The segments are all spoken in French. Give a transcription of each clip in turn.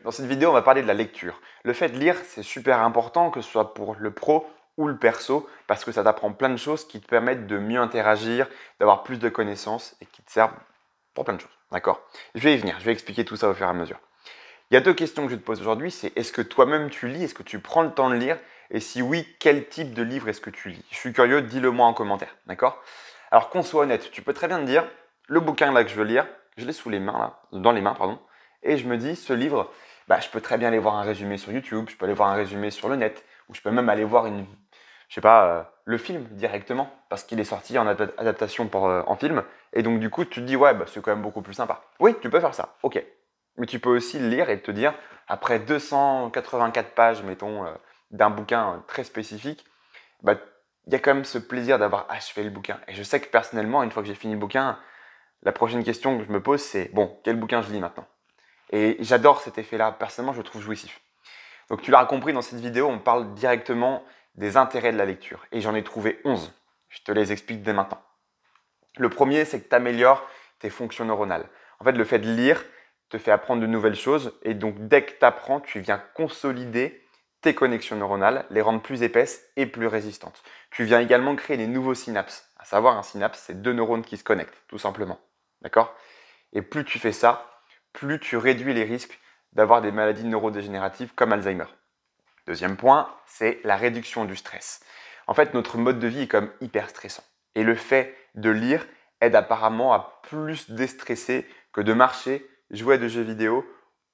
Dans cette vidéo, on va parler de la lecture. Le fait de lire, c'est super important, que ce soit pour le pro ou le perso, parce que ça t'apprend plein de choses qui te permettent de mieux interagir, d'avoir plus de connaissances et qui te servent pour plein de choses. D'accord? Je vais y venir, je vais expliquer tout ça au fur et à mesure. Il y a deux questions que je te pose aujourd'hui, c'est est-ce que toi-même tu lis, est-ce que tu prends le temps de lire, et si oui, quel type de livre est-ce que tu lis? Je suis curieux, dis-le moi en commentaire, d'accord? Alors qu'on soit honnête, tu peux très bien te dire, le bouquin là que je veux lire, je l'ai sous les mains là, dans les mains pardon, et je me dis, ce livre, je peux très bien aller voir un résumé sur YouTube, je peux aller voir un résumé sur le net, ou je peux même aller voir je sais pas, le film directement, parce qu'il est sorti en adaptation en film, et donc du coup tu te dis, ouais, c'est quand même beaucoup plus sympa. Oui, tu peux faire ça, ok. Mais tu peux aussi le lire et te dire, après 284 pages, mettons, d'un bouquin très spécifique, il y a quand même ce plaisir d'avoir achevé le bouquin. Et je sais que personnellement, une fois que j'ai fini le bouquin, la prochaine question que je me pose, c'est, bon, quel bouquin je lis maintenant? Et j'adore cet effet-là, personnellement, je le trouve jouissif. Donc tu l'auras compris, dans cette vidéo, on parle directement des intérêts de la lecture. Et j'en ai trouvé 11. Je te les explique dès maintenant. Le premier, c'est que tu améliores tes fonctions neuronales. En fait, le fait de lire te fait apprendre de nouvelles choses. Et donc, dès que tu apprends, tu viens consolider tes connexions neuronales, les rendre plus épaisses et plus résistantes. Tu viens également créer des nouveaux synapses. À savoir, un synapse, c'est deux neurones qui se connectent, tout simplement. D'accord? Et plus tu fais ça, plus tu réduis les risques d'avoir des maladies neurodégénératives comme Alzheimer. Deuxième point, c'est la réduction du stress. En fait, notre mode de vie est comme hyper stressant. Et le fait de lire aide apparemment à plus déstresser que de marcher, jouer à des jeux vidéo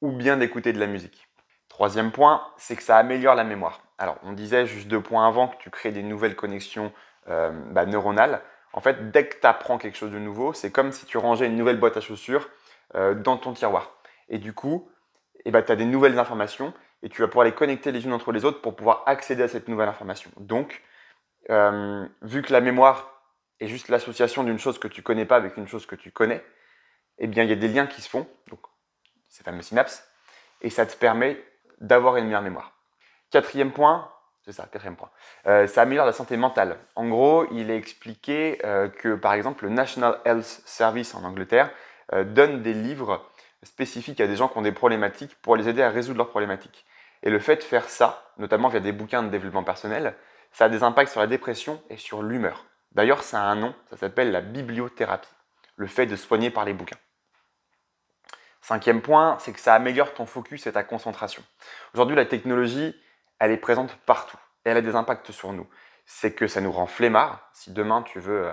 ou bien d'écouter de la musique. Troisième point, c'est que ça améliore la mémoire. Alors, on disait juste 2 points avant que tu crées des nouvelles connexions neuronales. En fait, dès que tu apprends quelque chose de nouveau, c'est comme si tu rangeais une nouvelle boîte à chaussures dans ton tiroir. Et du coup, tu as des nouvelles informations et tu vas pouvoir les connecter les unes entre les autres pour pouvoir accéder à cette nouvelle information. Donc, vu que la mémoire est juste l'association d'une chose que tu ne connais pas avec une chose que tu connais, eh bien, il y a des liens qui se font, donc ces fameux synapses, et ça te permet d'avoir une meilleure mémoire. Quatrième point, c'est ça, quatrième point, ça améliore la santé mentale. En gros, il est expliqué que, par exemple, le National Health Service en Angleterre donne des livres spécifiques à des gens qui ont des problématiques pour les aider à résoudre leurs problématiques. Et le fait de faire ça, notamment via des bouquins de développement personnel, ça a des impacts sur la dépression et sur l'humeur. D'ailleurs, ça a un nom, ça s'appelle la bibliothérapie, le fait de soigner par les bouquins. Cinquième point, c'est que ça améliore ton focus et ta concentration. Aujourd'hui, la technologie, elle est présente partout et elle a des impacts sur nous. C'est que ça nous rend flemmards. Si demain tu veux,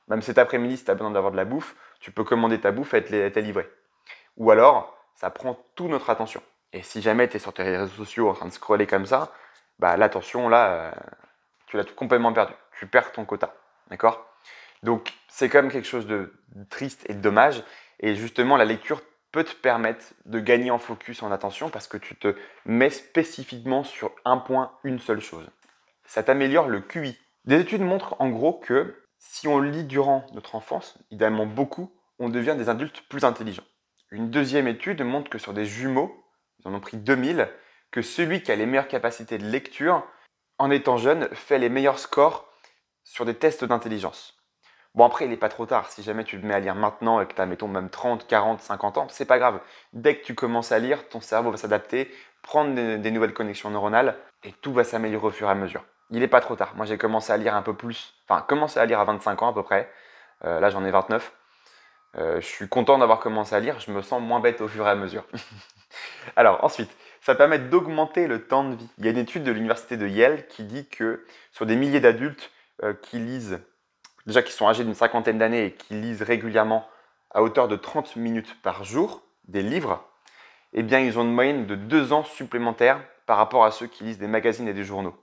même cet après-midi, si tu as besoin d'avoir de la bouffe, tu peux commander ta bouffe et elle t'est livrée. Ou alors, ça prend toute notre attention. Et si jamais tu es sur tes réseaux sociaux en train de scroller comme ça, l'attention, là, tu l'as complètement perdue. Tu perds ton quota. D'accord? Donc, c'est quand même quelque chose de triste et de dommage. Et justement, la lecture peut te permettre de gagner en focus, en attention, parce que tu te mets spécifiquement sur un point, une seule chose. Ça t'améliore le QI. Des études montrent en gros que si on lit durant notre enfance, idéalement beaucoup, on devient des adultes plus intelligents. Une deuxième étude montre que sur des jumeaux, ils en ont pris 2000, que celui qui a les meilleures capacités de lecture, en étant jeune, fait les meilleurs scores sur des tests d'intelligence. Bon, après, il n'est pas trop tard. Si jamais tu te mets à lire maintenant et que tu as, mettons, même 30, 40, 50 ans, c'est pas grave. Dès que tu commences à lire, ton cerveau va s'adapter, prendre des nouvelles connexions neuronales et tout va s'améliorer au fur et à mesure. Il n'est pas trop tard. Moi, j'ai commencé à lire un peu plus, commencé à lire à 25 ans à peu près. Là, j'en ai 29. Je suis content d'avoir commencé à lire. Je me sens moins bête au fur et à mesure. Alors, ensuite, ça permet d'augmenter le temps de vie. Il y a une étude de l'université de Yale qui dit que sur des milliers d'adultes qui lisent, déjà qui sont âgés d'une cinquantaine d'années et qui lisent régulièrement à hauteur de 30 minutes par jour des livres, eh bien ils ont une moyenne de 2 ans supplémentaires par rapport à ceux qui lisent des magazines et des journaux.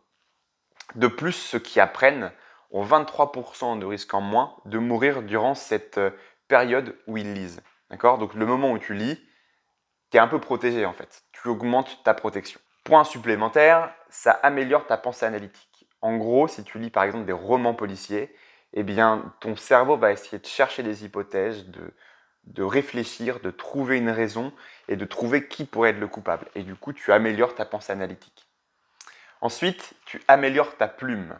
De plus, ceux qui apprennent ont 23% de risque en moins de mourir durant cette période où ils lisent. D'accord? Donc le moment où tu lis, tu es un peu protégé en fait. Tu augmentes ta protection. Point supplémentaire, ça améliore ta pensée analytique. En gros, si tu lis par exemple des romans policiers, eh bien, ton cerveau va essayer de chercher des hypothèses, de réfléchir, de trouver une raison et de trouver qui pourrait être le coupable. Et du coup, tu améliores ta pensée analytique. Ensuite, tu améliores ta plume,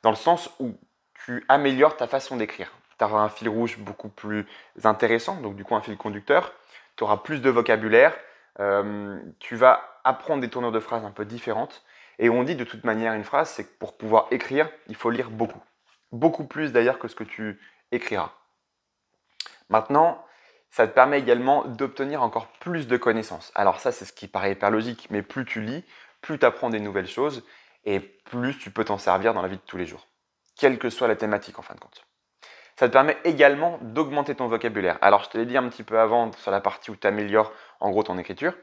dans le sens où tu améliores ta façon d'écrire. Tu auras un fil rouge beaucoup plus intéressant, donc du coup un fil conducteur. Tu auras plus de vocabulaire, Tu vas apprendre des tournures de phrases un peu différentes. Et on dit de toute manière une phrase, c'est que pour pouvoir écrire, il faut lire beaucoup. Beaucoup plus d'ailleurs que ce que tu écriras. Maintenant, ça te permet également d'obtenir encore plus de connaissances. Alors ça, c'est ce qui paraît hyper logique, mais plus tu lis, plus tu apprends des nouvelles choses et plus tu peux t'en servir dans la vie de tous les jours, quelle que soit la thématique en fin de compte. Ça te permet également d'augmenter ton vocabulaire. Alors je te l'ai dit un petit peu avant sur la partie où tu améliores en gros ton écriture,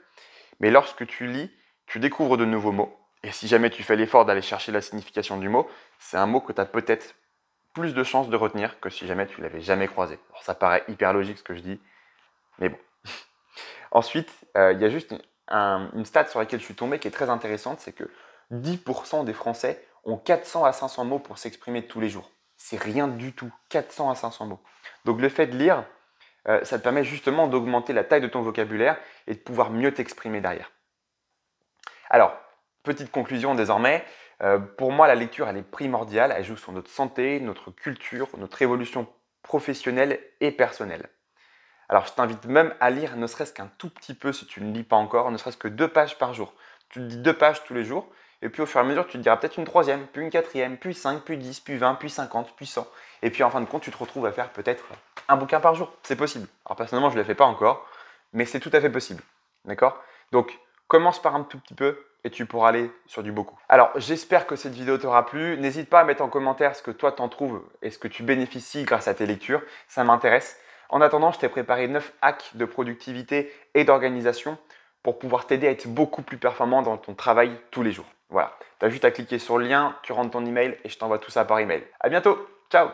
mais lorsque tu lis, tu découvres de nouveaux mots. Et si jamais tu fais l'effort d'aller chercher la signification du mot, c'est un mot que tu as peut-être plus de chances de retenir que si jamais tu l'avais jamais croisé. Alors ça paraît hyper logique ce que je dis, mais bon. Ensuite, il y a juste une stat sur laquelle je suis tombé qui est très intéressante, c'est que 10% des Français ont 400 à 500 mots pour s'exprimer tous les jours. C'est rien du tout, 400 à 500 mots. Donc le fait de lire, ça te permet justement d'augmenter la taille de ton vocabulaire et de pouvoir mieux t'exprimer derrière. Alors, petite conclusion désormais, pour moi la lecture elle est primordiale, elle joue sur notre santé, notre culture, notre évolution professionnelle et personnelle. Alors je t'invite même à lire ne serait-ce qu'un tout petit peu si tu ne lis pas encore, ne serait-ce que 2 pages par jour. Tu lis 2 pages tous les jours et puis au fur et à mesure tu te diras peut-être une troisième, puis une quatrième, puis 5, puis 10, puis 20, puis 50, puis 100. Et puis en fin de compte tu te retrouves à faire peut-être un bouquin par jour, c'est possible. Alors personnellement je ne le fais pas encore, mais c'est tout à fait possible. D'accord? Donc commence par un tout petit peu et tu pourras aller sur du beaucoup. Alors j'espère que cette vidéo t'aura plu. N'hésite pas à mettre en commentaire ce que toi t'en trouves et ce que tu bénéficies grâce à tes lectures, ça m'intéresse. En attendant, je t'ai préparé 9 hacks de productivité et d'organisation pour pouvoir t'aider à être beaucoup plus performant dans ton travail tous les jours. Voilà, tu as juste à cliquer sur le lien, tu rentres ton email et je t'envoie tout ça par email. À bientôt, ciao!